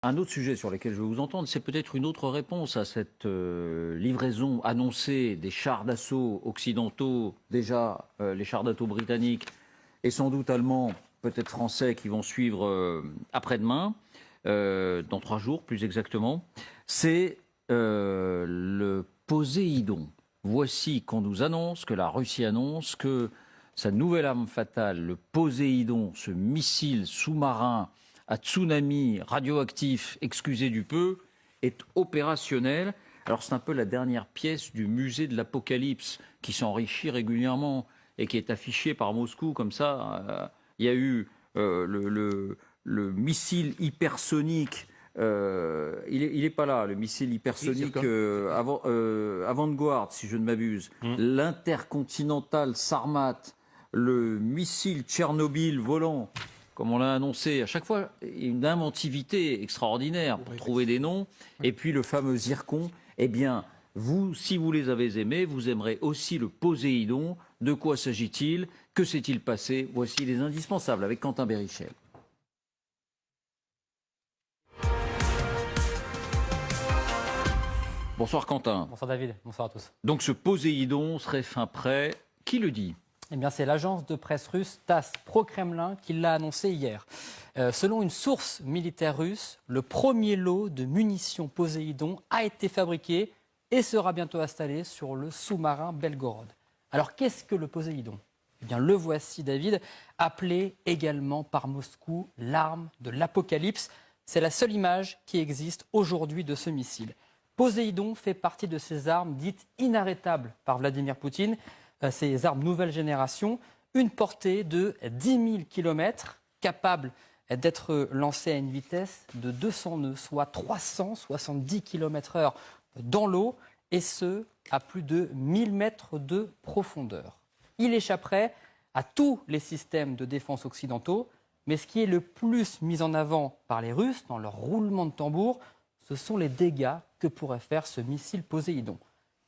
Un autre sujet sur lequel je vais vous entendre, c'est peut-être une autre réponse à cette livraison annoncée des chars d'assaut occidentaux, déjà les chars d'assaut britanniques et sans doute allemands, peut-être français qui vont suivre après-demain, dans 3 jours plus exactement. C'est le Poséidon. Voici qu'on nous annonce, que la Russie annonce que sa nouvelle arme fatale, le Poséidon, ce missile sous-marin à tsunami radioactif, excusez du peu, est opérationnel. Alors c'est un peu la dernière pièce du musée de l'Apocalypse qui s'enrichit régulièrement et qui est affiché par Moscou comme ça. Il y a eu le missile hypersonique. Il n'est pas là, le missile hypersonique Avant-Garde, si je ne m'abuse. L'intercontinental Sarmat, le missile Tchernobyl volant, comme on l'a annoncé, à chaque fois, une inventivité extraordinaire pour trouver des noms. Et puis le fameux Zircon, eh bien, vous, si vous les avez aimés, vous aimerez aussi le Poséidon. De quoi s'agit-il? Que s'est-il passé? Voici les indispensables avec Quentin Bérichel. Bonsoir Quentin. Bonsoir David, bonsoir à tous. Donc ce Poséidon serait fin prêt. Qui le dit? Eh bien, c'est l'agence de presse russe TASS pro-Kremlin qui l'a annoncé hier. Selon une source militaire russe, le premier lot de munitions Poséidon a été fabriqué et sera bientôt installé sur le sous-marin Belgorod. Alors, qu'est-ce que le Poséidon? Eh bien, le voici, David, appelé également par Moscou l'arme de l'apocalypse. C'est la seule image qui existe aujourd'hui de ce missile. Poséidon fait partie de ces armes dites inarrêtables par Vladimir Poutine. Ces armes nouvelle génération, une portée de 10 000 km, capable d'être lancée à une vitesse de 200 nœuds, soit 370 km/h dans l'eau, et ce, à plus de 1000 mètres de profondeur. Il échapperait à tous les systèmes de défense occidentaux, mais ce qui est le plus mis en avant par les Russes dans leur roulement de tambour, ce sont les dégâts que pourrait faire ce missile Poséidon.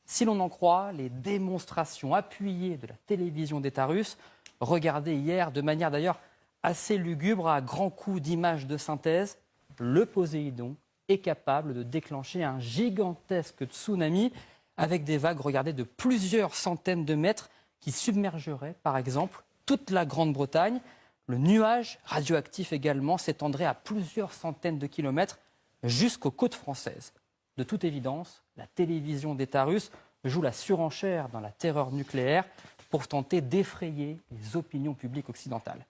Si l'on en croit les démonstrations appuyées de la télévision d'État russe, regardées hier de manière d'ailleurs assez lugubre à grands coups d'images de synthèse, le Poséidon est capable de déclencher un gigantesque tsunami avec des vagues, regardez, de plusieurs centaines de mètres qui submergeraient par exemple toute la Grande-Bretagne. Le nuage radioactif également s'étendrait à plusieurs centaines de kilomètres jusqu'aux côtes françaises. De toute évidence, la télévision d'État russe joue la surenchère dans la terreur nucléaire pour tenter d'effrayer les opinions publiques occidentales.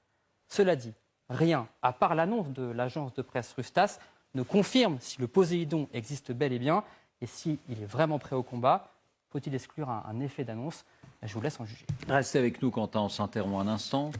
Cela dit, rien, à part l'annonce de l'agence de presse russe TASS, ne confirme si le Poséidon existe bel et bien et s'il est vraiment prêt au combat. Faut-il exclure un effet d'annonce? Je vous laisse en juger. Restez avec nous, Quentin, on s'interrompt un instant.